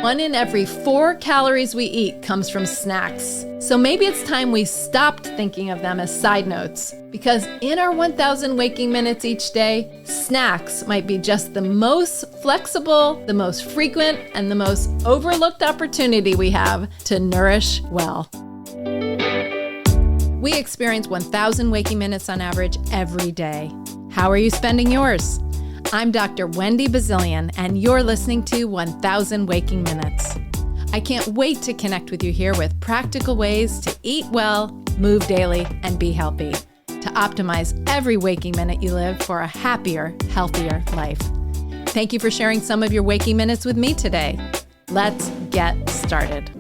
1 in every 4 calories we eat comes from snacks. So maybe it's time we stopped thinking of them as side notes, because in our 1,000 waking minutes each day, snacks might be just the most flexible, the most frequent, and the most overlooked opportunity we have to nourish well. We experience 1,000 waking minutes on average every day. How are you spending yours? I'm Dr. Wendy Bazilian, and you're listening to 1,000 Waking Minutes. I can't wait to connect with you here with practical ways to eat well, move daily, and be healthy, to optimize every waking minute you live for a happier, healthier life. Thank you for sharing some of your waking minutes with me today. Let's get started.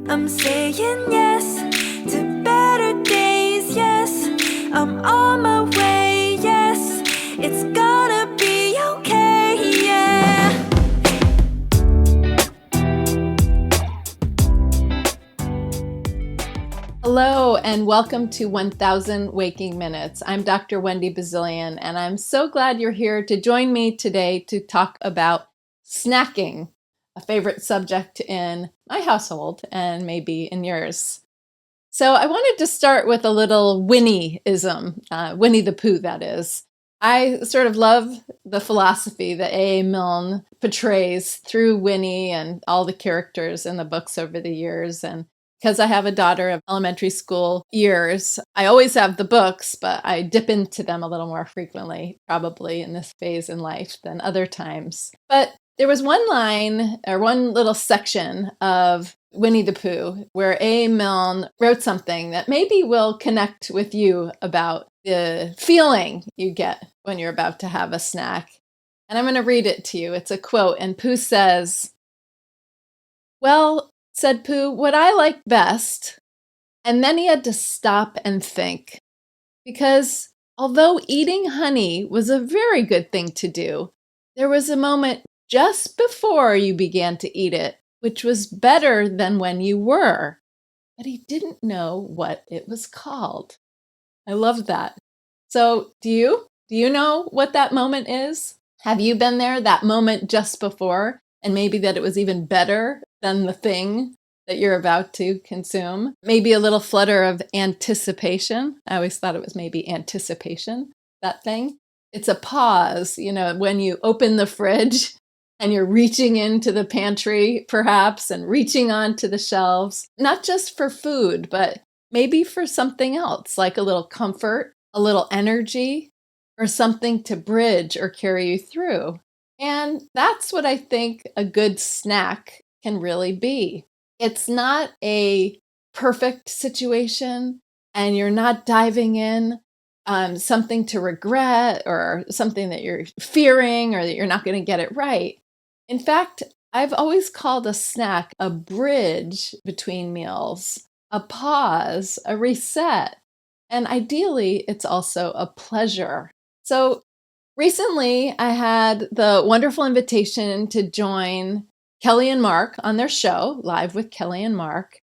I'm saying yes to better days, yes. I'm on my way, yes. It's gonna be okay, yeah. Hello, and welcome to 1,000 Waking Minutes. I'm Dr. Wendy Bazilian, and I'm so glad you're here to join me today to talk about snacking, a favorite subject in my household and maybe in yours. So I wanted to start with a little Winnie-ism, Winnie the Pooh, that is. I sort of love the philosophy that A.A. Milne portrays through Winnie and all the characters in the books over the years. And because I have a daughter of elementary school years, I always have the books, but I dip into them a little more frequently, probably in this phase in life than other times. But there was one line or one little section of Winnie the Pooh where A.A. Milne wrote something that maybe will connect with you about the feeling you get when you're about to have a snack. And I'm going to read it to you. It's a quote, and Pooh says, "Well," said Pooh, "what I like best," and then he had to stop and think, because although eating honey was a very good thing to do, there was a moment just before you began to eat it, which was better than when you were, but he didn't know what it was called. I love that. So do you know what that moment is? Have you been there, that moment just before, and maybe that it was even better than the thing that you're about to consume? Maybe a little flutter of anticipation. I always thought it was maybe anticipation, that thing. It's a pause, when you open the fridge and you're reaching into the pantry, perhaps, and reaching onto the shelves, not just for food, but maybe for something else, like a little comfort, a little energy, or something to bridge or carry you through. And that's what I think a good snack can really be. It's not a perfect situation, and you're not diving in something to regret or something that you're fearing or that you're not going to get it right. In fact, I've always called a snack a bridge between meals, a pause, a reset, and ideally, it's also a pleasure. So recently, I had the wonderful invitation to join Kelly and Mark on their show, Live with Kelly and Mark,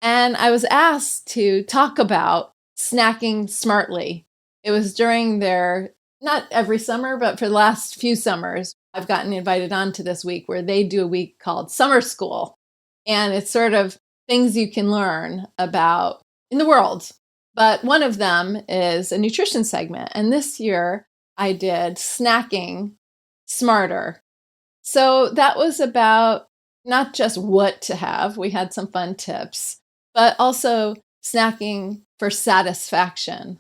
and I was asked to talk about snacking smartly. It was during their, not every summer, but for the last few summers, I've gotten invited on to this week where they do a week called Summer School. And it's sort of things you can learn about in the world. But one of them is a nutrition segment. And this year I did snacking smarter. So that was about not just what to have, we had some fun tips, but also snacking for satisfaction.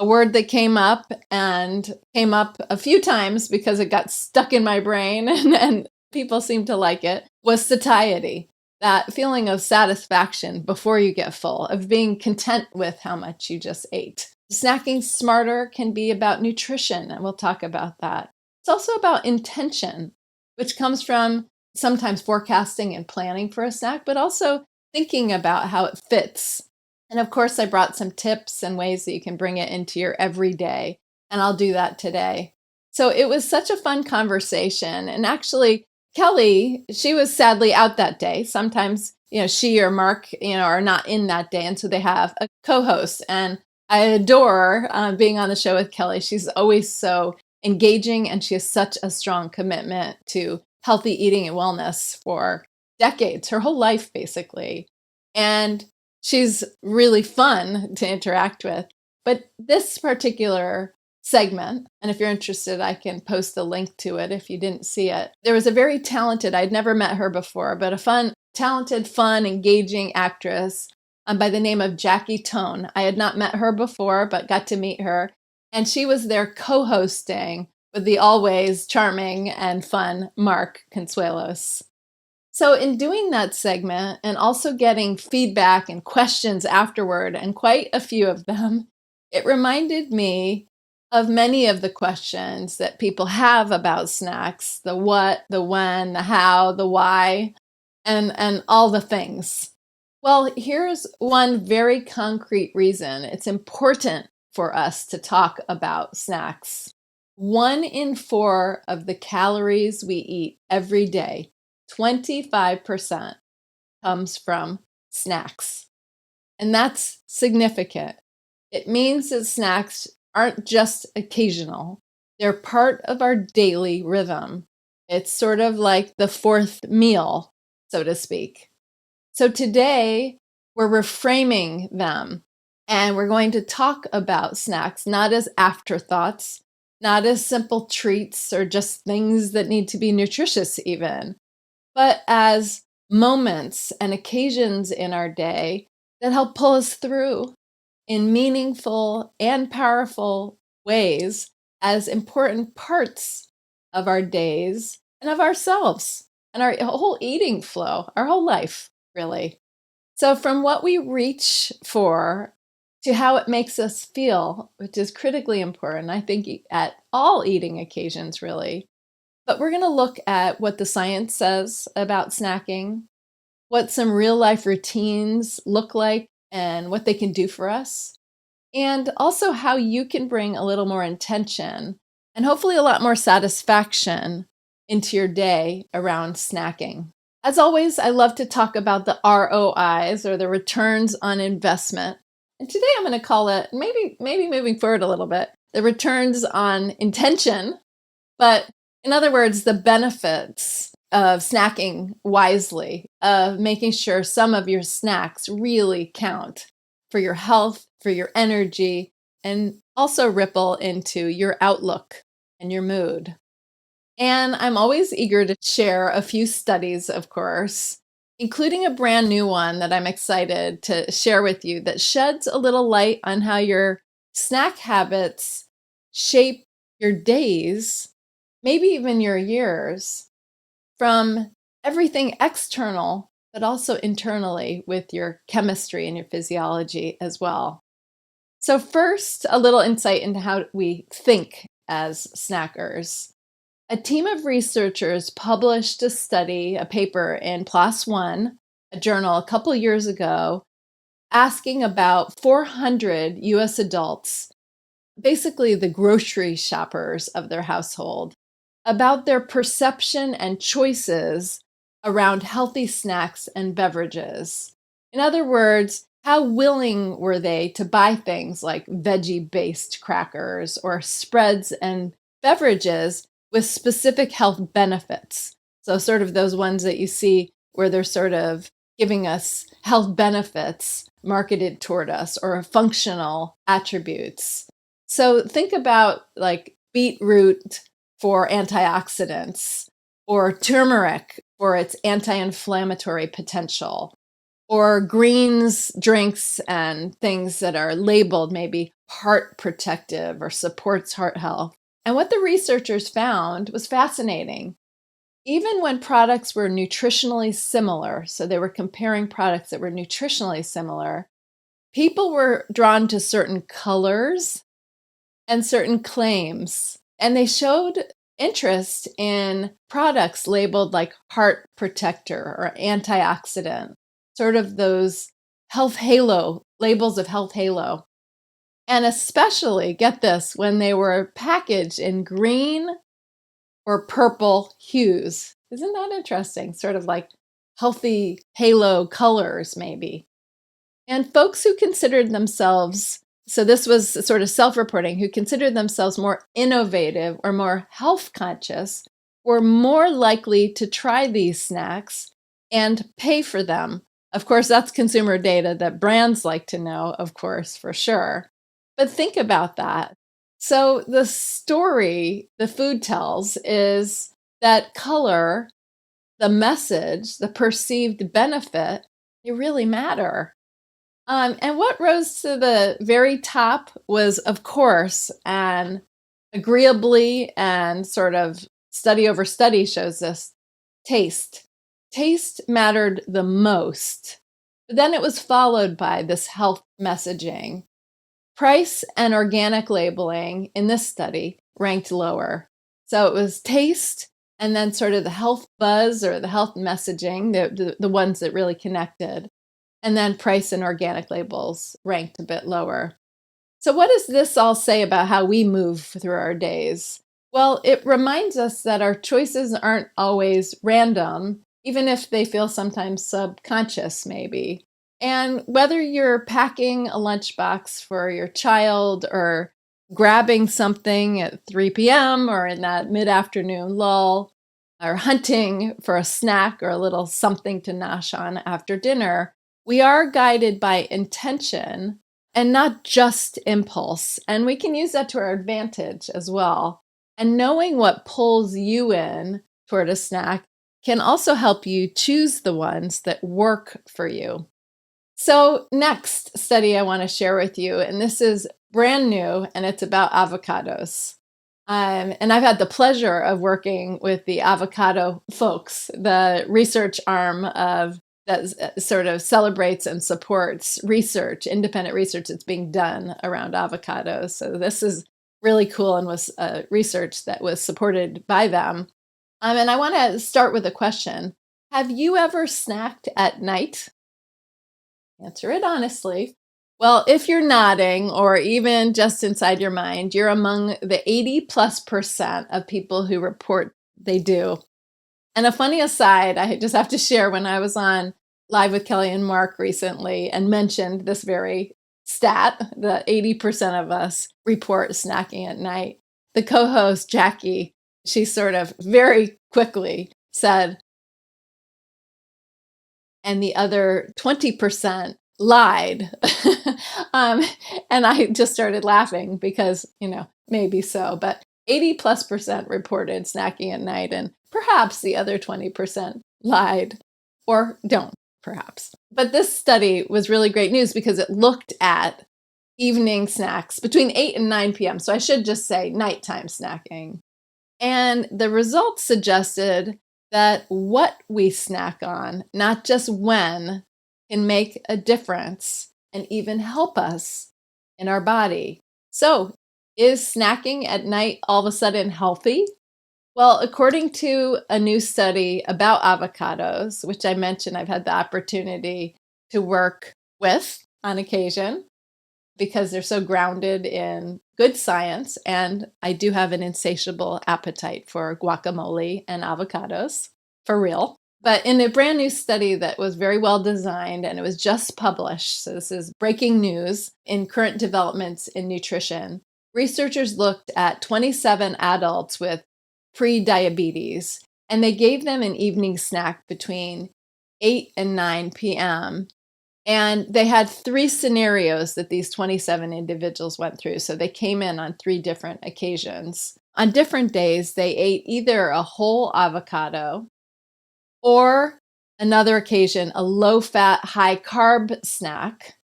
A word that came up a few times because it got stuck in my brain and people seem to like it, was satiety. That feeling of satisfaction before you get full, of being content with how much you just ate. Snacking smarter can be about nutrition, and we'll talk about that. It's also about intention, which comes from sometimes forecasting and planning for a snack, but also thinking about how it fits. And of course, I brought some tips and ways that you can bring it into your everyday, and I'll do that today. So it was such a fun conversation. And actually, Kelly, she was sadly out that day. Sometimes, she or Mark, are not in that day. And so they have a co-host. And I adore being on the show with Kelly. She's always so engaging, and she has such a strong commitment to healthy eating and wellness for decades, her whole life, basically. And she's really fun to interact with. But this particular segment, and if you're interested, I can post the link to it if you didn't see it. There was a very talented, I'd never met her before, but a talented, fun, engaging actress by the name of Jackie Tone. I had not met her before, but got to meet her. And she was there co-hosting with the always charming and fun Mark Consuelos. So in doing that segment and also getting feedback and questions afterward, and quite a few of them, it reminded me of many of the questions that people have about snacks: the what, the when, the how, the why, and all the things. Well, here's one very concrete reason it's important for us to talk about snacks. 1 in 4 of the calories we eat every day, 25%, comes from snacks. And that's significant. It means that snacks aren't just occasional. They're part of our daily rhythm. It's sort of like the fourth meal, so to speak. So today, we're reframing them, and we're going to talk about snacks not as afterthoughts, not as simple treats or just things that need to be nutritious even, but as moments and occasions in our day that help pull us through in meaningful and powerful ways as important parts of our days and of ourselves and our whole eating flow, our whole life, really. So from what we reach for to how it makes us feel, which is critically important, I think, at all eating occasions, really. But we're going to look at what the science says about snacking, what some real life routines look like and what they can do for us, and also how you can bring a little more intention and hopefully a lot more satisfaction into your day around snacking. As always, I love to talk about the ROIs, or the returns on investment. And today I'm going to call it, maybe moving forward a little bit, the returns on intention. But in other words, the benefits of snacking wisely, of making sure some of your snacks really count for your health, for your energy, and also ripple into your outlook and your mood. And I'm always eager to share a few studies, of course, including a brand new one that I'm excited to share with you that sheds a little light on how your snack habits shape your days, maybe even your years, from everything external, but also internally with your chemistry and your physiology as well. So first, a little insight into how we think as snackers. A team of researchers published a study, a paper in PLOS ONE, a journal, a couple of years ago, asking about 400 US adults, basically the grocery shoppers of their household, about their perception and choices around healthy snacks and beverages. In other words, how willing were they to buy things like veggie-based crackers or spreads and beverages with specific health benefits? So sort of those ones that you see where they're sort of giving us health benefits marketed toward us, or functional attributes. So think about like beetroot for antioxidants, or turmeric for its anti-inflammatory potential, or greens drinks and things that are labeled maybe heart protective or supports heart health. And what the researchers found was fascinating. Even when products were nutritionally similar, so they were comparing products that were nutritionally similar, people were drawn to certain colors and certain claims. And they showed interest in products labeled like heart protector or antioxidant, sort of those health halo, labels of health halo. And especially, get this, when they were packaged in green or purple hues. Isn't that interesting? Sort of like healthy halo colors, maybe. And folks who considered themselves, so this was sort of self-reporting, who considered themselves more innovative or more health conscious, were more likely to try these snacks and pay for them. Of course, that's consumer data that brands like to know, of course, for sure. But think about that. So the story the food tells is that color, the message, the perceived benefit, they really matter. And what rose to the very top was, of course, and agreeably and sort of study over study shows this, taste. Taste mattered the most. But then it was followed by this health messaging. Price and organic labeling in this study ranked lower. So it was taste and then sort of the health buzz or the health messaging, the ones that really connected. And then price and organic labels ranked a bit lower. So, what does this all say about how we move through our days? Well, it reminds us that our choices aren't always random, even if they feel sometimes subconscious, maybe. And whether you're packing a lunchbox for your child or grabbing something at 3 p.m. or in that mid afternoon lull, or hunting for a snack or a little something to nosh on after dinner, we are guided by intention and not just impulse. And we can use that to our advantage as well. And knowing what pulls you in toward a snack can also help you choose the ones that work for you. So, next study I want to share with you, and this is brand new, and it's about avocados. And I've had the pleasure of working with the avocado folks, the research arm of that sort of celebrates and supports research, independent research that's being done around avocados. So this is really cool and was research that was supported by them. And I want to start with a question. Have you ever snacked at night? Answer it honestly. Well, if you're nodding or even just inside your mind, you're among the 80+% of people who report they do. And a funny aside, I just have to share, when I was on Live with Kelly and Mark recently and mentioned this very stat, that 80% of us report snacking at night, the co-host, Jackie, she sort of very quickly said, and the other 20% lied. And I just started laughing because, maybe so, but 80+% reported snacking at night, and perhaps the other 20% lied or don't, perhaps. But this study was really great news because it looked at evening snacks between 8 and 9 p.m. So I should just say nighttime snacking. And the results suggested that what we snack on, not just when, can make a difference and even help us in our body. So, is snacking at night all of a sudden healthy? Well, according to a new study about avocados, which I mentioned I've had the opportunity to work with on occasion because they're so grounded in good science, and I do have an insatiable appetite for guacamole and avocados, for real. But in a brand new study that was very well designed, and it was just published, so this is breaking news in current developments in nutrition, researchers looked at 27 adults with pre-diabetes, and they gave them an evening snack between 8 and 9 p.m. And they had 3 scenarios that these 27 individuals went through. So they came in on 3 different occasions. On different days, they ate either a whole avocado or, another occasion, a low-fat, high-carb snack.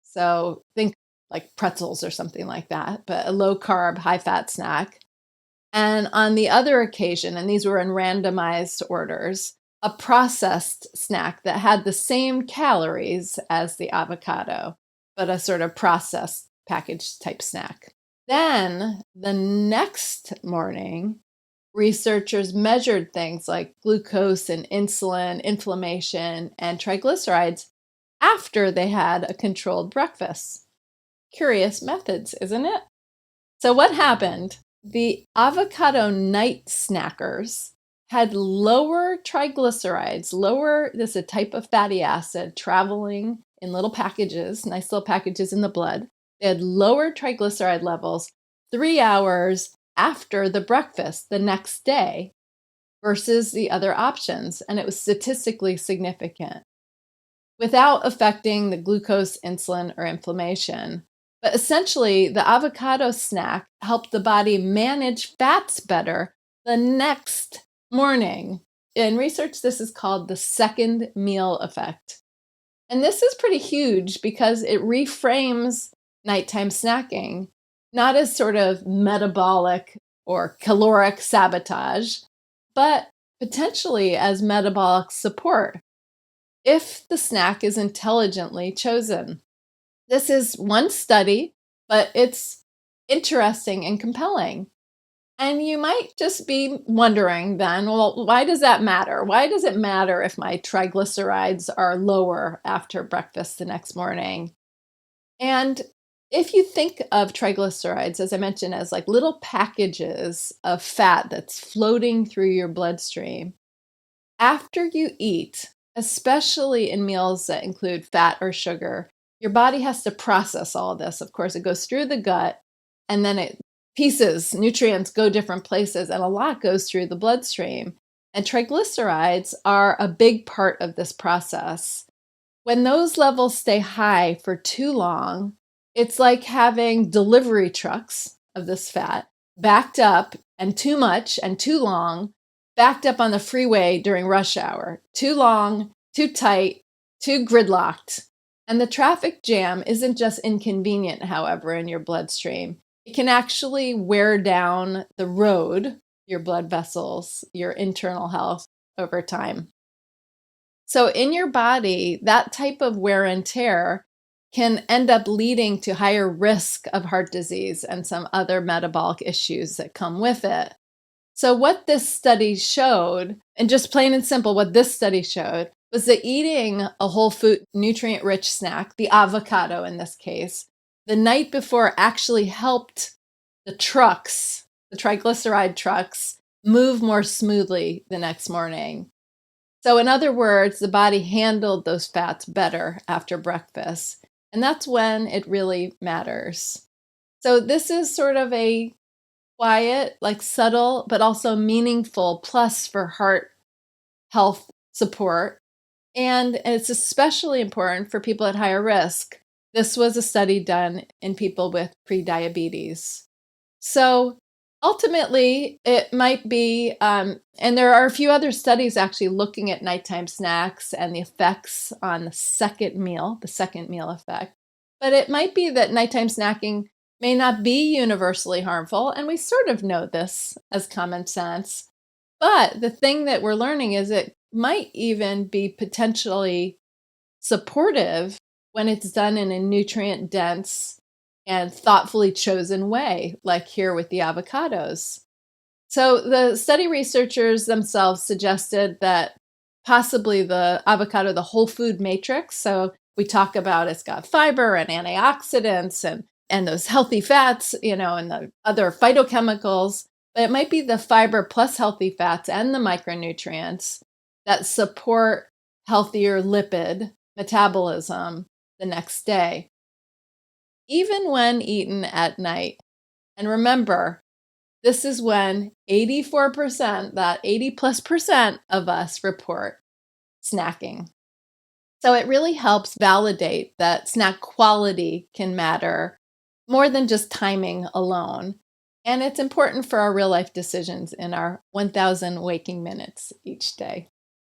So think like pretzels or something like that, but a low-carb, high-fat snack. And on the other occasion, and these were in randomized orders, a processed snack that had the same calories as the avocado, but a sort of processed packaged type snack. Then the next morning, researchers measured things like glucose and insulin, inflammation, and triglycerides after they had a controlled breakfast. Curious methods, isn't it? So what happened? The avocado night snackers had lower triglycerides, this is a type of fatty acid traveling in little packages, nice little packages in the blood. They had lower triglyceride levels 3 hours after the breakfast the next day versus the other options, and it was statistically significant without affecting the glucose, insulin, or inflammation. But essentially, the avocado snack helped the body manage fats better the next morning. In research, this is called the second meal effect. And this is pretty huge because it reframes nighttime snacking, not as sort of metabolic or caloric sabotage, but potentially as metabolic support if the snack is intelligently chosen. This is one study, but it's interesting and compelling. And you might just be wondering then, well, why does that matter? Why does it matter if my triglycerides are lower after breakfast the next morning? And if you think of triglycerides, as I mentioned, as like little packages of fat that's floating through your bloodstream, after you eat, especially in meals that include fat or sugar, your body has to process all of this. Of course, it goes through the gut and then nutrients go different places, and a lot goes through the bloodstream. And triglycerides are a big part of this process. When those levels stay high for too long, it's like having delivery trucks of this fat backed up and too much and too long, backed up on the freeway during rush hour. Too long, too tight, too gridlocked. And the traffic jam isn't just inconvenient, however, in your bloodstream. It can actually wear down the road, your blood vessels, your internal health over time. So in your body, that type of wear and tear can end up leading to higher risk of heart disease and some other metabolic issues that come with it. So what this study showed, and just plain and simple, what this study showed was that eating a whole food, nutrient-rich snack, the avocado in this case, the night before actually helped the triglyceride trucks, move more smoothly the next morning. So in other words, the body handled those fats better after breakfast. And that's when it really matters. So this is sort of a quiet, like subtle, but also meaningful plus for heart health support. And it's especially important for people at higher risk. This was a study done in people with prediabetes. So ultimately, it might be, and there are a few other studies actually looking at nighttime snacks and the effects on the second meal effect. But it might be that nighttime snacking may not be universally harmful, and we sort of know this as common sense. But the thing that we're learning is it might even be potentially supportive when it's done in a nutrient-dense and thoughtfully chosen way, like here with the avocados. So the study researchers themselves suggested that possibly the avocado, the whole food matrix, so we talk about it's got fiber and antioxidants and those healthy fats, and the other phytochemicals, but it might be the fiber plus healthy fats and the micronutrients that support healthier lipid metabolism the next day, even when eaten at night. And remember, this is when 84%, that 80+% of us report snacking. So it really helps validate that snack quality can matter more than just timing alone. And it's important for our real life decisions in our 1,000 waking minutes each day.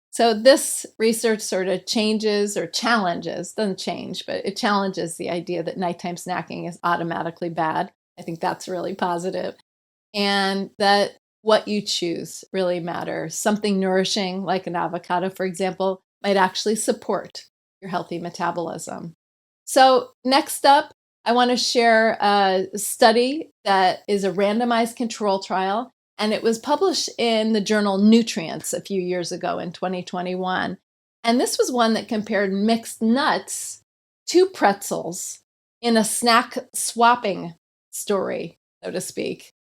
So this research sort of doesn't change, but it challenges the idea that nighttime snacking is automatically bad. I think that's really positive. And that what you choose really matters. Something nourishing, like an avocado, for example, might actually support your healthy metabolism. So next up, I want to share a study that is a randomized control trial, and it was published in the journal Nutrients a few years ago in 2021. And this was one that compared mixed nuts to pretzels in a snack swapping story, so to speak.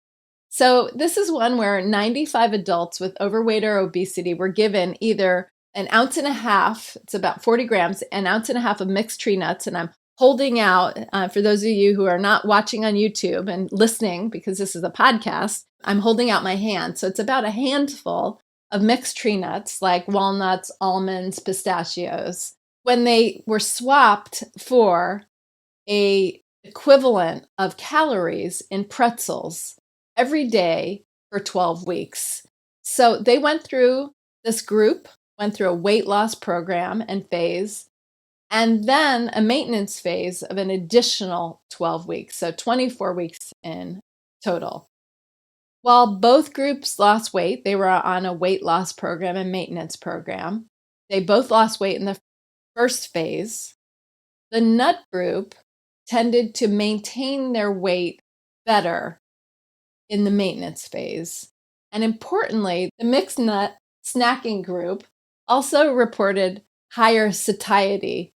So this is one where 95 adults with overweight or obesity were given either an ounce and a half, it's about 40 grams, an ounce and a half of mixed tree nuts. And I'm holding out, for those of you who are not watching on YouTube and listening, because this is a podcast, I'm holding out my hand. So it's about a handful of mixed tree nuts like walnuts, almonds, pistachios, when they were swapped for a equivalent of calories in pretzels every day for 12 weeks. So they this group went through a weight loss program and phase, and then a maintenance phase of an additional 12 weeks, so 24 weeks in total. While both groups lost weight, they were on a weight loss program and maintenance program. They both lost weight in the first phase. The nut group tended to maintain their weight better in the maintenance phase. And importantly, the mixed nut snacking group also reported higher satiety,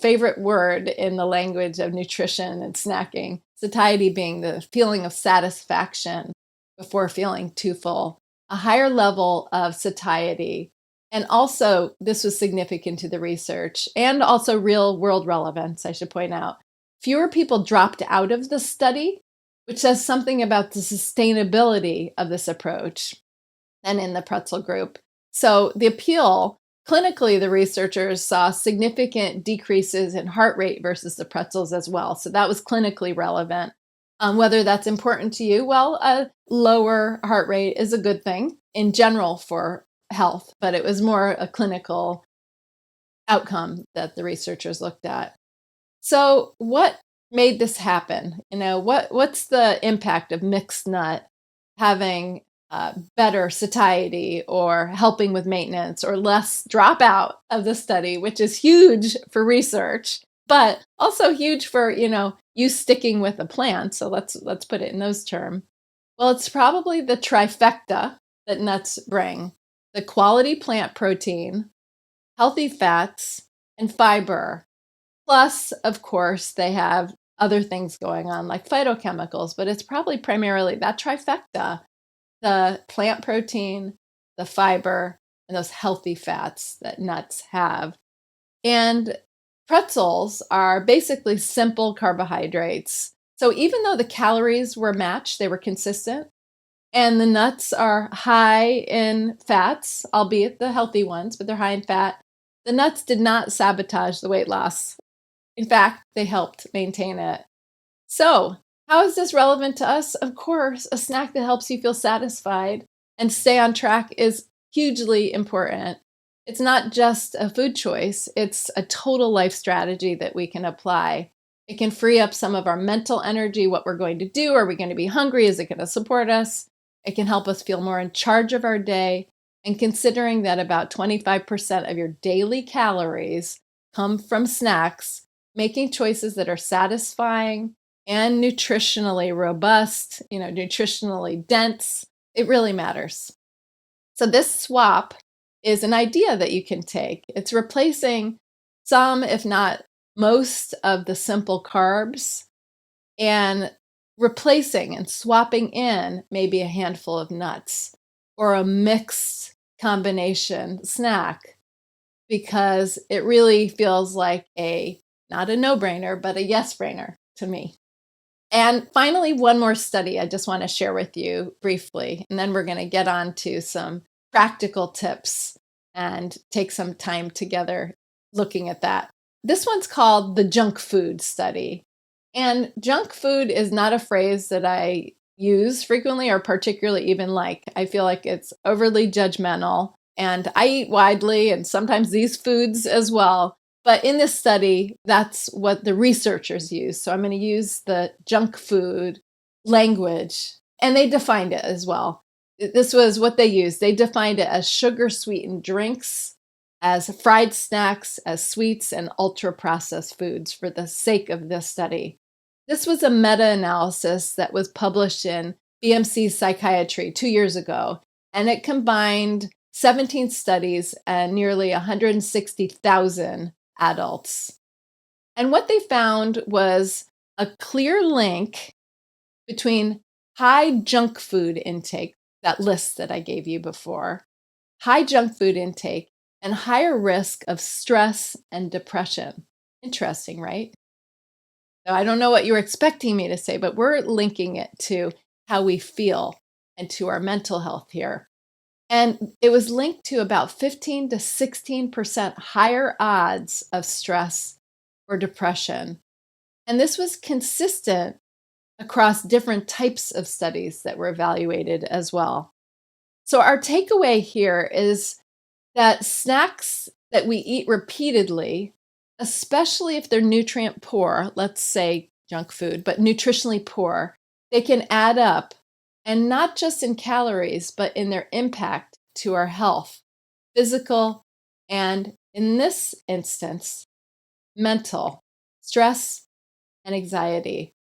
favorite word in the language of nutrition and snacking. Satiety being the feeling of satisfaction before feeling too full, a higher level of satiety. And also, this was significant to the research and also real world relevance, I should point out. Fewer people dropped out of the study, which says something about the sustainability of this approach than in the pretzel group. So the appeal, clinically, the researchers saw significant decreases in heart rate versus the pretzels as well. So that was clinically relevant. Whether that's important to you, well, a lower heart rate is a good thing in general for health, but it was more a clinical outcome that the researchers looked at. So what made this happen? What's the impact of mixed nut having better satiety or helping with maintenance or less dropout of the study, which is huge for research, but also huge for, you sticking with a plant. So let's put it in those terms. Well, it's probably the trifecta that nuts bring: the quality plant protein, healthy fats, and fiber. Plus, of course, they have other things going on like phytochemicals, but it's probably primarily that trifecta: the plant protein, the fiber, and those healthy fats that nuts have. And pretzels are basically simple carbohydrates. So even though the calories were matched, they were consistent. And the nuts are high in fats, albeit the healthy ones, but they're high in fat. The nuts did not sabotage the weight loss. In fact, they helped maintain it. So, how is this relevant to us? Of course, a snack that helps you feel satisfied and stay on track is hugely important. It's not just a food choice, it's a total life strategy that we can apply. It can free up some of our mental energy, what we're going to do. Are we going to be hungry? Is it going to support us? It can help us feel more in charge of our day. And considering that about 25% of your daily calories come from snacks, making choices that are satisfying and nutritionally robust, nutritionally dense, it really matters. So this swap is an idea that you can take. It's replacing some, if not most, of the simple carbs and replacing and swapping in maybe a handful of nuts or a mixed combination snack, because it really feels like not a no-brainer, but a yes-brainer to me. And finally, one more study I just want to share with you briefly, and then we're going to get on to some practical tips and take some time together looking at that. This one's called the junk food study. And junk food is not a phrase that I use frequently or particularly even like. I feel like it's overly judgmental, and I eat widely and sometimes these foods as well. But in this study, that's what the researchers use. So I'm going to use the junk food language, and they defined it as well. This was what they used. They defined it as sugar-sweetened drinks, as fried snacks, as sweets, and ultra-processed foods for the sake of this study. This was a meta-analysis that was published in BMC Psychiatry 2 years ago, and it combined 17 studies and nearly 160,000 adults. And what they found was a clear link between high junk food intake, that list that I gave you before, high junk food intake, and higher risk of stress and depression. Interesting, right? Now, I don't know what you were expecting me to say, but we're linking it to how we feel and to our mental health here. And it was linked to about 15 to 16% higher odds of stress or depression. And this was consistent across different types of studies that were evaluated as well. So, our takeaway here is that snacks that we eat repeatedly, especially if they're nutrient poor, let's say junk food, but nutritionally poor, they can add up, and not just in calories, but in their impact to our health, physical, and in this instance, mental, stress, and anxiety.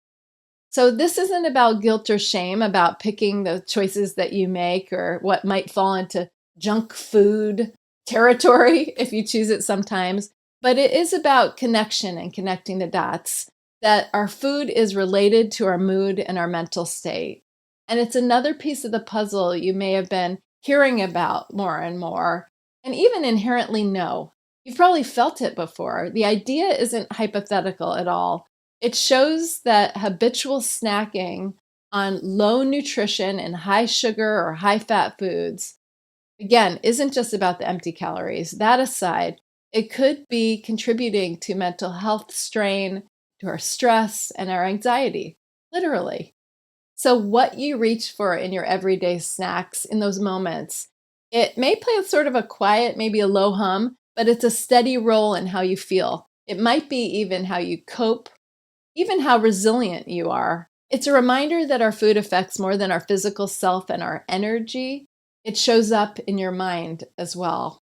So, this isn't about guilt or shame about picking the choices that you make or what might fall into junk food territory if you choose it sometimes, but it is about connection and connecting the dots that our food is related to our mood and our mental state. And it's another piece of the puzzle you may have been hearing about more and more, and even inherently know. You've probably felt it before. The idea isn't hypothetical at all. It shows that habitual snacking on low nutrition and high sugar or high fat foods, again, isn't just about the empty calories. That aside, it could be contributing to mental health strain, to our stress and our anxiety, literally. So, what you reach for in your everyday snacks in those moments, it may play sort of a quiet, maybe a low hum, but it's a steady role in how you feel. It might be even how you cope, even how resilient you are. It's a reminder that our food affects more than our physical self and our energy. It shows up in your mind as well.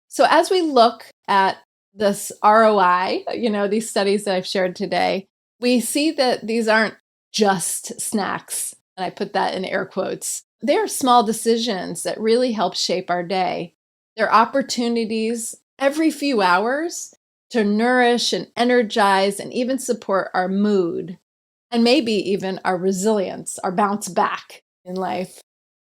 So as we look at this ROI, these studies that I've shared today, we see that these aren't just snacks. And I put that in air quotes. They're small decisions that really help shape our day. They're opportunities every few hours to nourish and energize and even support our mood, and maybe even our resilience, our bounce back in life.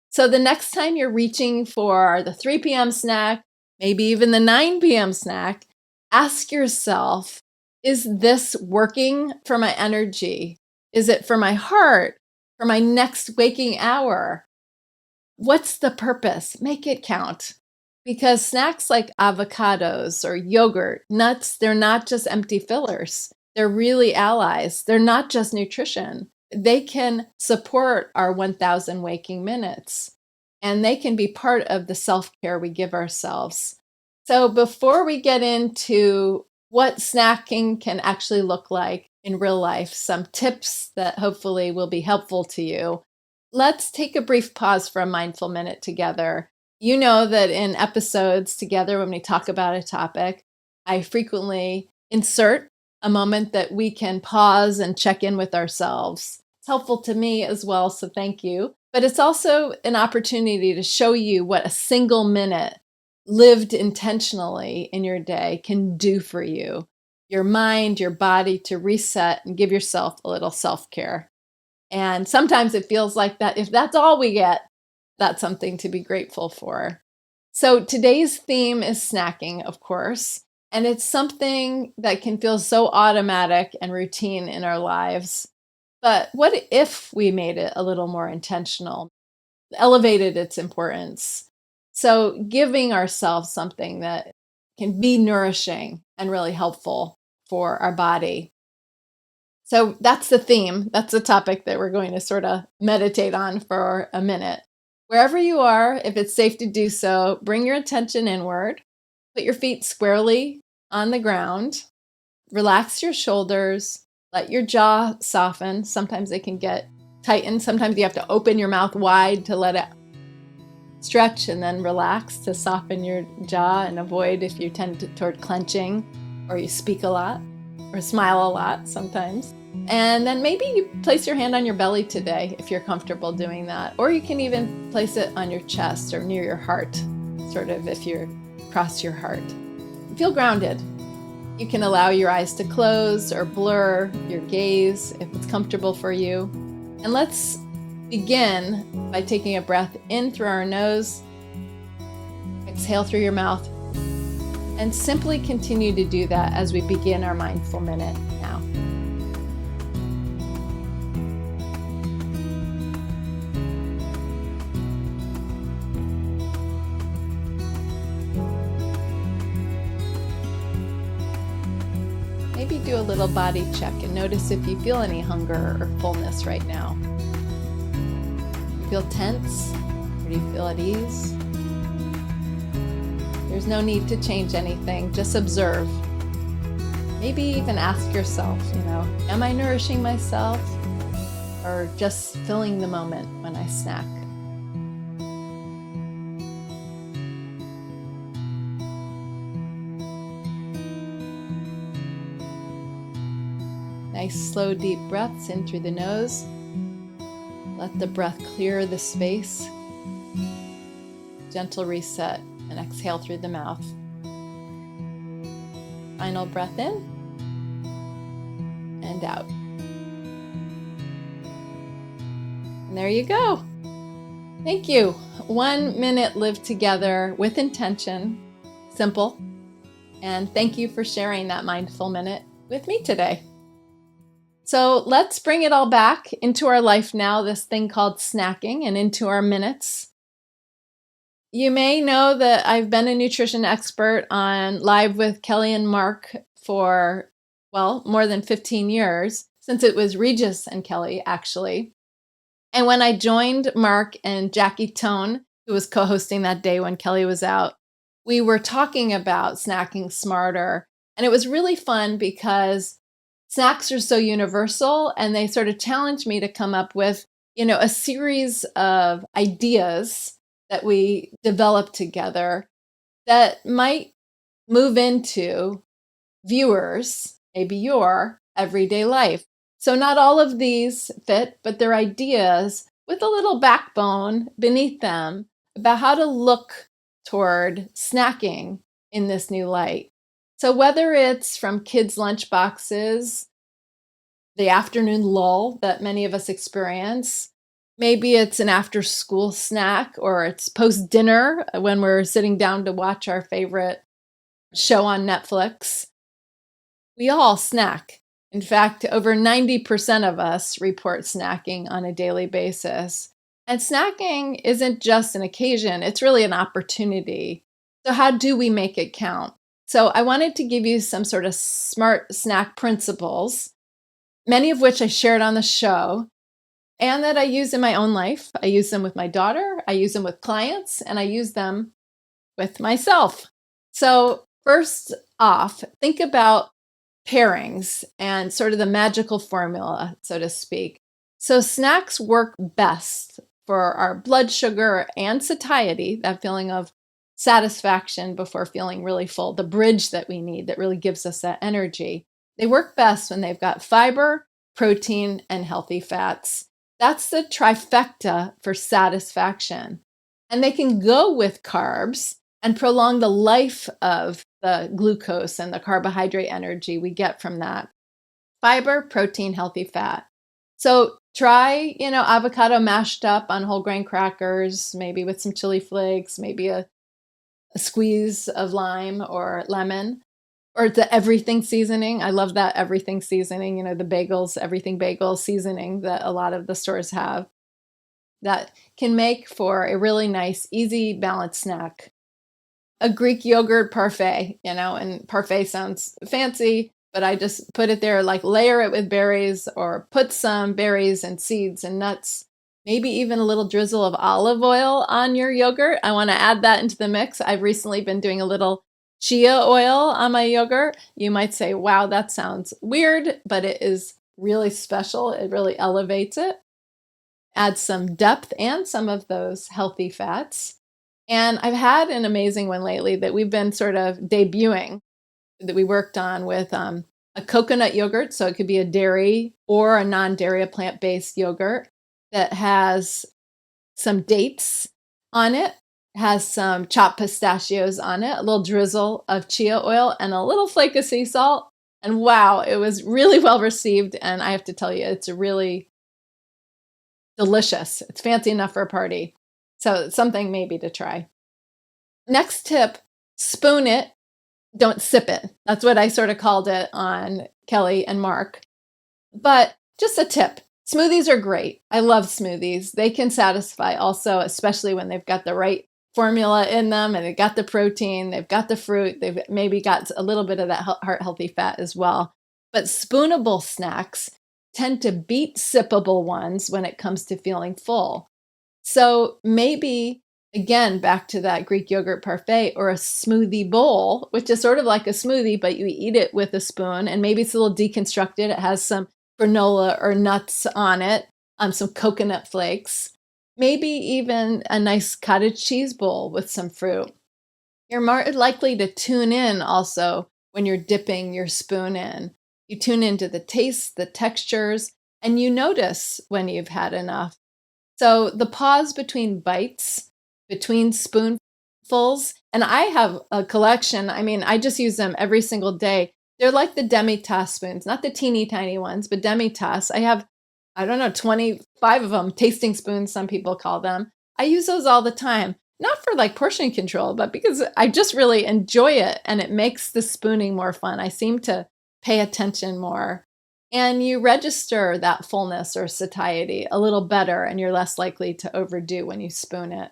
So the next time you're reaching for the 3 p.m. snack, maybe even the 9 p.m. snack, ask yourself, is this working for my energy? Is it for my heart? For my next waking hour? What's the purpose? Make it count. Because snacks like avocados or yogurt, nuts, they're not just empty fillers. They're really allies. They're not just nutrition. They can support our 1,000 waking minutes, and they can be part of the self-care we give ourselves. So before we get into what snacking can actually look like in real life, some tips that hopefully will be helpful to you, let's take a brief pause for a mindful minute together. You know that in episodes together, when we talk about a topic, I frequently insert a moment that we can pause and check in with ourselves. It's helpful to me as well, so thank you. But it's also an opportunity to show you what a single minute lived intentionally in your day can do for you, your mind, your body, to reset and give yourself a little self-care. And sometimes it feels like that if that's all we get, that's something to be grateful for. So today's theme is snacking, of course, and it's something that can feel so automatic and routine in our lives. But what if we made it a little more intentional, elevated its importance? So giving ourselves something that can be nourishing and really helpful for our body. So that's the theme. That's the topic that we're going to sort of meditate on for a minute. Wherever you are, if it's safe to do so, bring your attention inward. Put your feet squarely on the ground. Relax your shoulders. Let your jaw soften. Sometimes they can get tightened. Sometimes you have to open your mouth wide to let it stretch and then relax to soften your jaw and avoid if you tend toward clenching or you speak a lot or smile a lot sometimes. And then maybe you place your hand on your belly today if you're comfortable doing that. Or you can even place it on your chest or near your heart, sort of if you're across your heart. Feel grounded. You can allow your eyes to close or blur your gaze if it's comfortable for you. And let's begin by taking a breath in through our nose, exhale through your mouth, and simply continue to do that as we begin our mindful minute now. maybe do a little body check and notice if you feel any hunger or fullness right now. Do you feel tense, or do you feel at ease? There's no need to change anything, just observe. Maybe even ask yourself, am I nourishing myself or just filling the moment when I snack? Nice, slow, deep breaths in through the nose. Let the breath clear the space. Gentle reset and exhale through the mouth. Final breath in and out. And there you go. Thank you. 1 minute lived together with intention. Simple. And thank you for sharing that mindful minute with me today. So let's bring it all back into our life now, this thing called snacking, and into our minutes. You may know that I've been a nutrition expert on Live with Kelly and Mark for, more than 15 years, since it was Regis and Kelly, actually. And when I joined Mark and Jackie Tone, who was co-hosting that day when Kelly was out, we were talking about snacking smarter. And it was really fun because snacks are so universal, and they sort of challenged me to come up with, a series of ideas that we developed together that might move into viewers, maybe your everyday life. So not all of these fit, but they're ideas with a little backbone beneath them about how to look toward snacking in this new light. So whether it's from kids' lunchboxes, the afternoon lull that many of us experience, maybe it's an after-school snack, or it's post-dinner when we're sitting down to watch our favorite show on Netflix. We all snack. In fact, over 90% of us report snacking on a daily basis. And snacking isn't just an occasion, it's really an opportunity. So how do we make it count? So I wanted to give you some sort of smart snack principles, many of which I shared on the show, and that I use in my own life. I use them with my daughter, I use them with clients, and I use them with myself. So first off, think about pairings and sort of the magical formula, so to speak. So snacks work best for our blood sugar and satiety, that feeling of satisfaction before feeling really full, the bridge that we need that really gives us that energy. They work best when they've got fiber, protein, and healthy fats. That's the trifecta for satisfaction. And they can go with carbs and prolong the life of the glucose and the carbohydrate energy we get from that. Fiber, protein, healthy fat. So try, avocado mashed up on whole grain crackers, maybe with some chili flakes, maybe a squeeze of lime or lemon, or the everything seasoning. I love that everything seasoning, the bagels, everything bagel seasoning that a lot of the stores have. That can make for a really nice, easy, balanced snack. A Greek yogurt parfait, and parfait sounds fancy, but I just put it there, like layer it with berries, or put some berries and seeds and nuts, maybe even a little drizzle of olive oil on your yogurt. I want to add that into the mix. I've recently been doing a little chia oil on my yogurt. You might say, wow, that sounds weird, but it is really special. It really elevates it. Add some depth and some of those healthy fats. And I've had an amazing one lately that we've been sort of debuting, that we worked on with a coconut yogurt. So it could be a dairy or a non-dairy, a plant-based yogurt that has some dates on it, has some chopped pistachios on it, a little drizzle of chia oil, and a little flake of sea salt. And wow, it was really well received. And I have to tell you, it's really delicious. It's fancy enough for a party. So it's something maybe to try. Next tip, spoon it, don't sip it. That's what I sort of called it on Kelly and Mark. But just a tip. Smoothies are great. I love smoothies. They can satisfy also, especially when they've got the right formula in them and they've got the protein, they've got the fruit, they've maybe got a little bit of that heart healthy fat as well. But spoonable snacks tend to beat sippable ones when it comes to feeling full. So maybe, again, back to that Greek yogurt parfait or a smoothie bowl, which is sort of like a smoothie, but you eat it with a spoon, and maybe it's a little deconstructed. It has some granola or nuts on it, some coconut flakes, maybe even a nice cottage cheese bowl with some fruit. You're more likely to tune in also when you're dipping your spoon in. You tune into the tastes, the textures, and you notice when you've had enough. So the pause between bites, between spoonfuls, and I have a collection. I mean, I just use them every single day. They're like the demi-tasse spoons, not the teeny tiny ones, but demi-tasse. I have, I don't know, 25 of them, tasting spoons, some people call them. I use those all the time, not for like portion control, but because I just really enjoy it and it makes the spooning more fun. I seem to pay attention more. And you register that fullness or satiety a little better, and you're less likely to overdo when you spoon it.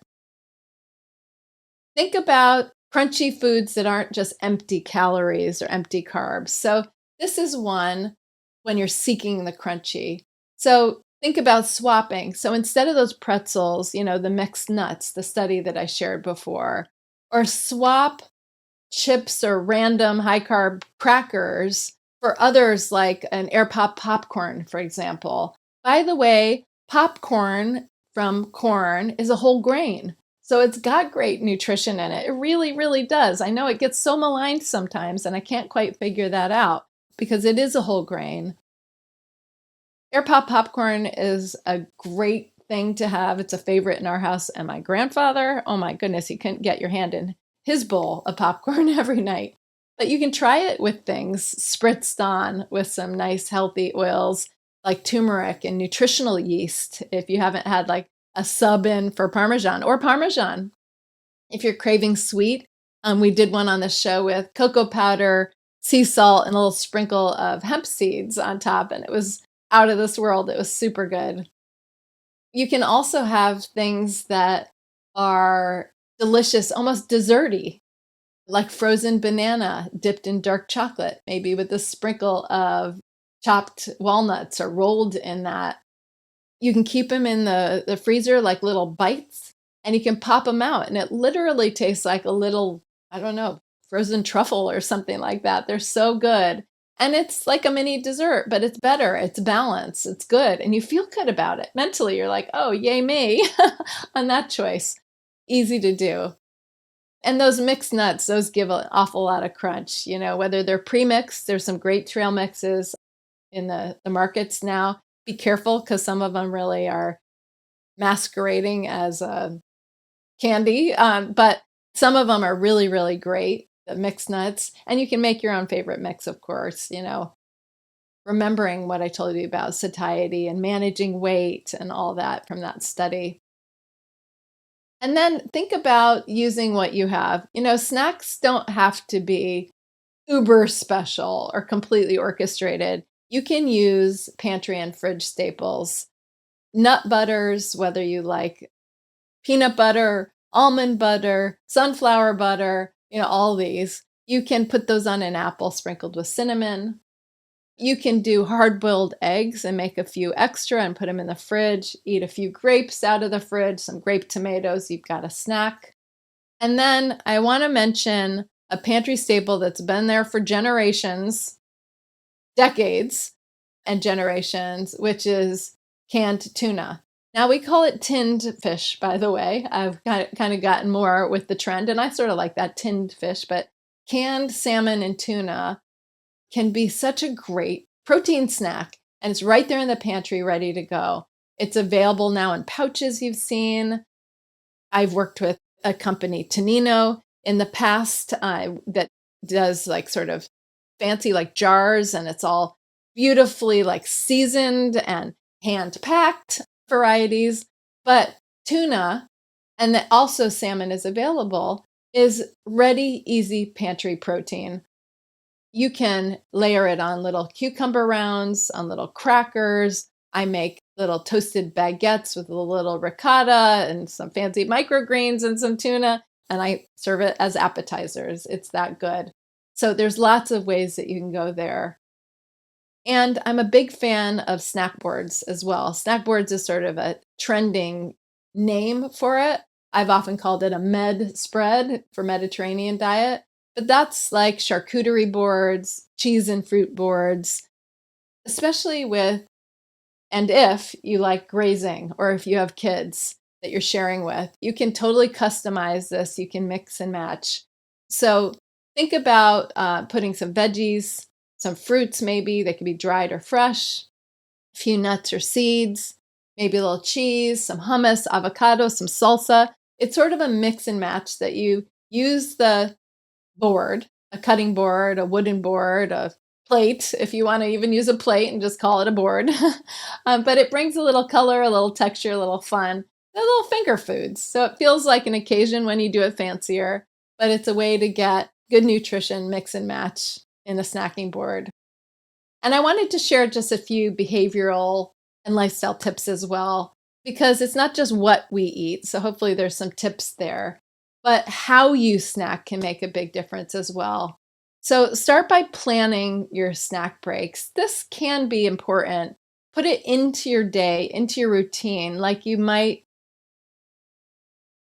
Think about crunchy foods that aren't just empty calories or empty carbs. So, this is one when you're seeking the crunchy. So, think about swapping. So, instead of those pretzels, the mixed nuts, the study that I shared before, or swap chips or random high carb crackers for others like an air pop popcorn, for example. By the way, popcorn from corn is a whole grain. So it's got great nutrition in it. It really, really does. I know it gets so maligned sometimes, and I can't quite figure that out because it is a whole grain. Air pop popcorn is a great thing to have. It's a favorite in our house. And my grandfather, oh my goodness, he couldn't get your hand in his bowl of popcorn every night. But you can try it with things spritzed on with some nice healthy oils like turmeric and nutritional yeast if you haven't had like a sub in for Parmesan or Parmesan. If you're craving sweet, we did one on the show with cocoa powder, sea salt, and a little sprinkle of hemp seeds on top, and it was out of this world. It was super good. You can also have things that are delicious, almost desserty, like frozen banana dipped in dark chocolate, maybe with a sprinkle of chopped walnuts or rolled in that. You can keep them in the freezer like little bites, and you can pop them out, and it literally tastes like a little, I don't know, frozen truffle or something like that. They're so good. And it's like a mini dessert, but it's better. It's balanced. It's good. And you feel good about it. Mentally, you're like, oh, yay me on that choice. Easy to do. And those mixed nuts, those give an awful lot of crunch, whether they're pre-mixed. There's some great trail mixes in the markets now. Be careful because some of them really are masquerading as candy, but some of them are really, really great, the mixed nuts. And you can make your own favorite mix, of course, remembering what I told you about satiety and managing weight and all that from that study. And then think about using what you have. Snacks don't have to be uber special or completely orchestrated. You can use pantry and fridge staples, nut butters, whether you like peanut butter, almond butter, sunflower butter, all these. You can put those on an apple sprinkled with cinnamon. You can do hard-boiled eggs and make a few extra and put them in the fridge. Eat a few grapes out of the fridge, some grape tomatoes, you've got a snack. And then I want to mention a pantry staple that's been there for generations, decades and generations, which is canned tuna. Now we call it tinned fish, by the way. I've kind of gotten more with the trend, and I sort of like that tinned fish, but canned salmon and tuna can be such a great protein snack, and it's right there in the pantry ready to go. It's available now in pouches you've seen. I've worked with a company, Tonino, in the past that does like sort of fancy like jars, and it's all beautifully like seasoned and hand-packed varieties. But tuna, and that also salmon is available, is ready, easy pantry protein. You can layer it on little cucumber rounds, on little crackers. I make little toasted baguettes with a little ricotta and some fancy microgreens and some tuna, and I serve it as appetizers. It's that good. So there's lots of ways that you can go there. And I'm a big fan of snack boards as well. Snack boards is sort of a trending name for it. I've often called it a med spread for Mediterranean diet, but that's like charcuterie boards, cheese and fruit boards, especially with and if you like grazing or if you have kids that you're sharing with, you can totally customize this. You can mix and match. So think about putting some veggies, some fruits maybe. They could be dried or fresh, a few nuts or seeds, maybe a little cheese, some hummus, avocado, some salsa. It's sort of a mix and match that you use the board, a cutting board, a wooden board, a plate, if you want to even use a plate and just call it a board. But it brings a little color, a little texture, a little fun, a little finger foods. So it feels like an occasion when you do it fancier, but it's a way to get good nutrition, mix and match in a snacking board. And I wanted to share just a few behavioral and lifestyle tips as well, because it's not just what we eat. So hopefully there's some tips there, but how you snack can make a big difference as well. So start by planning your snack breaks. This can be important. Put it into your day, into your routine, like you might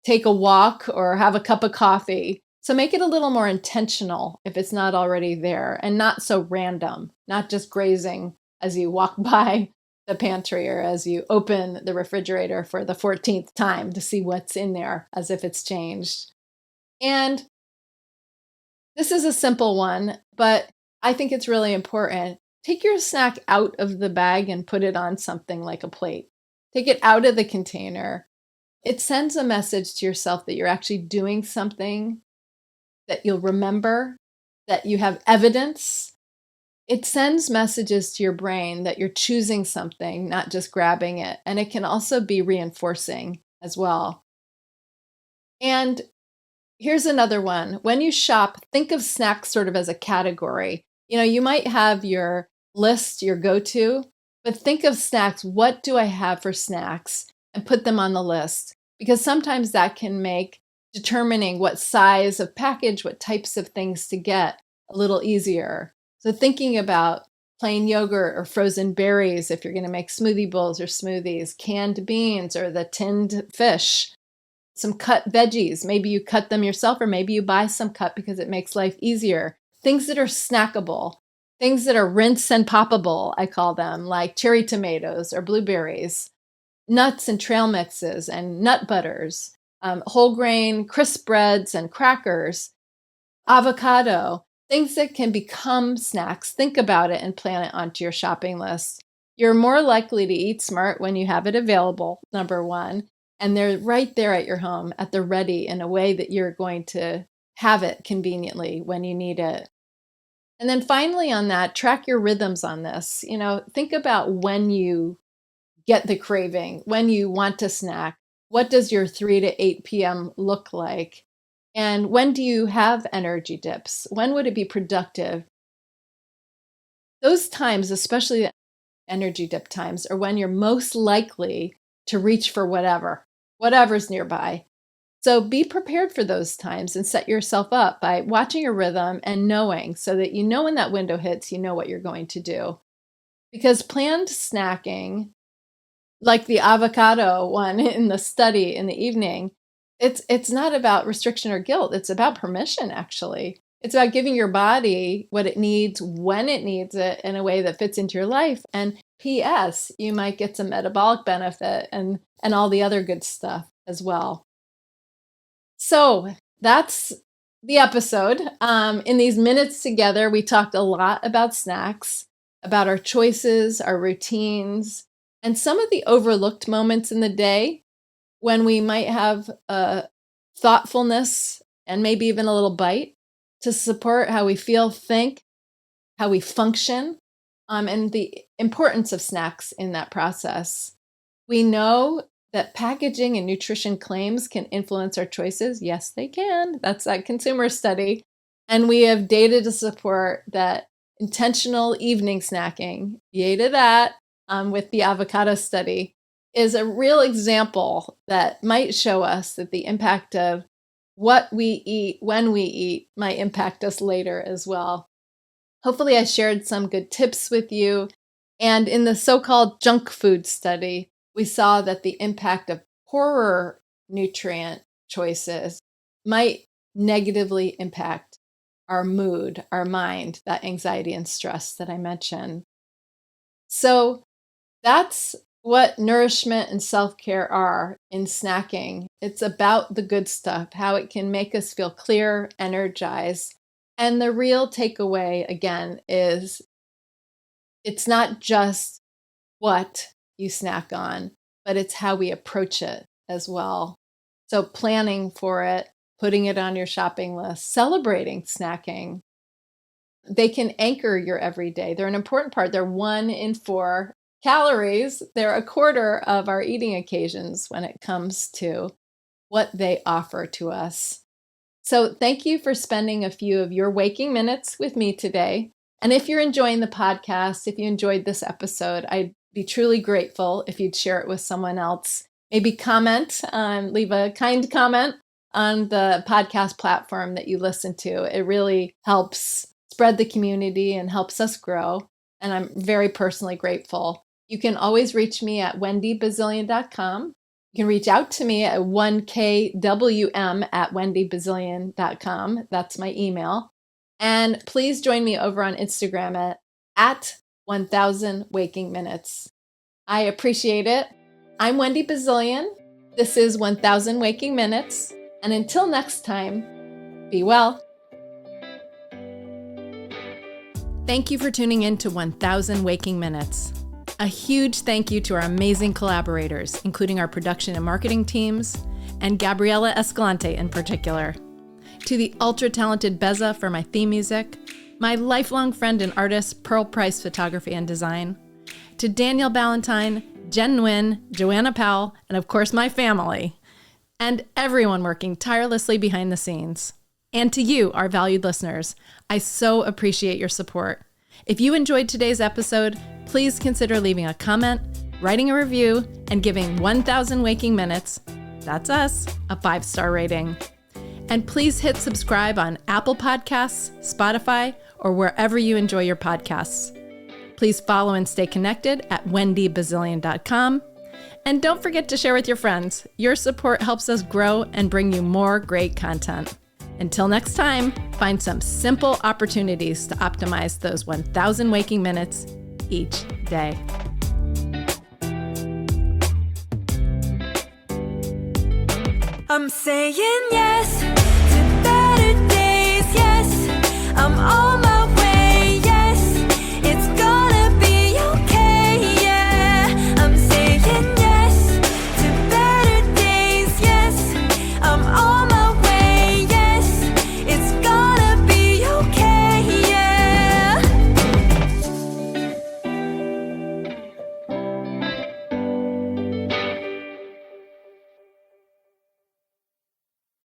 take a walk or have a cup of coffee. So make it a little more intentional if it's not already there and not so random, not just grazing as you walk by the pantry or as you open the refrigerator for the 14th time to see what's in there as if it's changed. And this is a simple one, but I think it's really important. Take your snack out of the bag and put it on something like a plate. Take it out of the container. It sends a message to yourself that you're actually doing something that you'll remember, that you have evidence. It sends messages to your brain that you're choosing something, not just grabbing it. And it can also be reinforcing as well. And here's another one. When you shop, think of snacks sort of as a category. You might have your list, your go-to, but think of snacks. What do I have for snacks? And put them on the list, because sometimes that can make determining what size of package, what types of things to get a little easier. So thinking about plain yogurt or frozen berries if you're going to make smoothie bowls or smoothies, canned beans or the tinned fish, some cut veggies. Maybe you cut them yourself, or maybe you buy some cut because it makes life easier. Things that are snackable, things that are rinse and poppable, I call them, like cherry tomatoes or blueberries, nuts and trail mixes and nut butters, whole grain crisp breads and crackers, avocado, things that can become snacks. Think about it and plan it onto your shopping list. You're more likely to eat smart when you have it available, number one, and they're right there at your home at the ready in a way that you're going to have it conveniently when you need it. And then finally on that, track your rhythms on this. Think about when you get the craving, when you want to snack. What does your 3 to 8 p.m. look like? And when do you have energy dips? When would it be productive? Those times, especially the energy dip times, are when you're most likely to reach for whatever's nearby. So be prepared for those times and set yourself up by watching your rhythm and knowing, so that you know when that window hits, you know what you're going to do. Because planned snacking, like the avocado one in the study in the evening, it's not about restriction or guilt. It's about permission, actually. It's about giving your body what it needs when it needs it in a way that fits into your life. And P.S., you might get some metabolic benefit and all the other good stuff as well. So that's the episode. In these minutes together, we talked a lot about snacks, about our choices, our routines, and some of the overlooked moments in the day when we might have thoughtfulness and maybe even a little bite to support how we feel, think, how we function, and the importance of snacks in that process. We know that packaging and nutrition claims can influence our choices. Yes, they can. That's that consumer study. And we have data to support that intentional evening snacking, yay to that, with the avocado study, is a real example that might show us that the impact of what we eat when we eat might impact us later as well. Hopefully I shared some good tips with you. And in the so-called junk food study, we saw that the impact of poorer nutrient choices might negatively impact our mood, our mind, that anxiety and stress that I mentioned. So that's what nourishment and self-care are in snacking. It's about the good stuff, how it can make us feel clear, energized. And the real takeaway, again, is it's not just what you snack on, but it's how we approach it as well. So planning for it, putting it on your shopping list, celebrating snacking. They can anchor your everyday. They're an important part. They're 1 in 4 calories. They're a quarter of our eating occasions when it comes to what they offer to us. So thank you for spending a few of your waking minutes with me today. And if you're enjoying the podcast, if you enjoyed this episode, I'd be truly grateful if you'd share it with someone else. Maybe comment, leave a kind comment on the podcast platform that you listen to. It really helps spread the community and helps us grow. And I'm very personally grateful. You can always reach me at wendybazilian.com. You can reach out to me at 1kwm@wendybazilian.com. That's my email. And please join me over on Instagram at 1000 Waking Minutes. I appreciate it. I'm Wendy Bazilian. This is 1000 Waking Minutes. And until next time, be well. Thank you for tuning in to 1000 Waking Minutes. A huge thank you to our amazing collaborators, including our production and marketing teams, and Gabriela Escalante in particular. To the ultra-talented Beza for my theme music, my lifelong friend and artist, Pearl Price Photography and Design, to Daniel Ballantyne, Jen Nguyen, Joanna Powell, and of course my family, and everyone working tirelessly behind the scenes. And to you, our valued listeners, I so appreciate your support. If you enjoyed today's episode, please consider leaving a comment, writing a review, and giving 1000 Waking Minutes, that's us, a 5-star rating. And please hit subscribe on Apple Podcasts, Spotify, or wherever you enjoy your podcasts. Please follow and stay connected at wendybazilian.com. And don't forget to share with your friends. Your support helps us grow and bring you more great content. Until next time, find some simple opportunities to optimize those 1000 waking minutes each day. I'm saying yes